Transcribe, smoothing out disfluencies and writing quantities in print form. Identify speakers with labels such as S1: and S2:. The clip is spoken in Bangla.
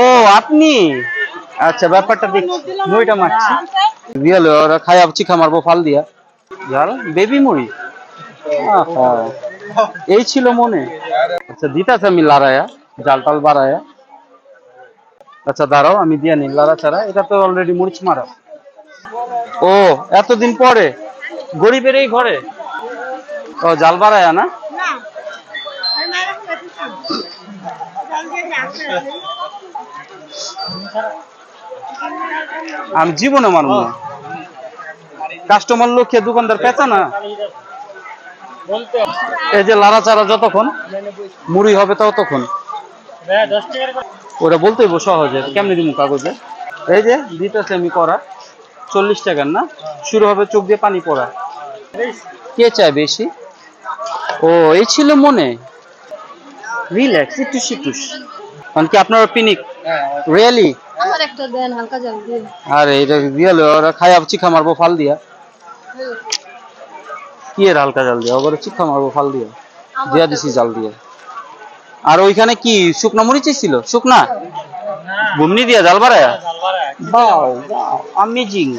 S1: ও আপনি, আচ্ছা ব্যাপারটা দেখছি। মুড়িটা মারছি দিয়ে ওরা খাই চিখা মারবো ফাল দিয়া জাল বেবি মুড়ি। আহা, এই ছিল মনে। আচ্ছা দিতাছে আমি লাড়ায়া, জাল টাল বাড়ায়া। আচ্ছা দাঁড়াও আমি দিয়ে নি লাড়া ছাড়া, এটা তো অলরেডি মরিচ মারা। ও এতদিন পরে গরিবের এই ঘরে, ও জাল বাড়ায়া না। আমি জীবনে মারব না, কাস্টমার লক্ষ্যে দোকানদার পেঁচা না। এই যে লাড়া চাড়া যতক্ষণ মুড়ি হবে ততক্ষণ ওরা বলতে হইব সহজে। কেমনি দিব কাগজে? এই যে দিতেছে আমি করা 40 টাকার না, শুরু হবে চোখ দিয়ে পানি পড়া। কে চায় বেশি? ও এই ছিল মনে। রিল্যাক্স একটু সিটুস কারণ কি আপনার পিনিক রিয়েলি।
S2: আমার একটা দেন হালকা জল দিয়ে।
S1: আরে এটা দিয়ে ওরা খাই চিখা মারবো ফাল দিয়া। কি এর হালকা জাল দিয়ে ওরা চিখা মারবো ফাল দিয়া দিয়া দিছি জাল দিয়ে। আর ওইখানে কি শুকনা মরিচই ছিল? শুকনা ঘুমনি দিয়া জাল বাড়ায়া। বাও বাও অ্যামেজিং।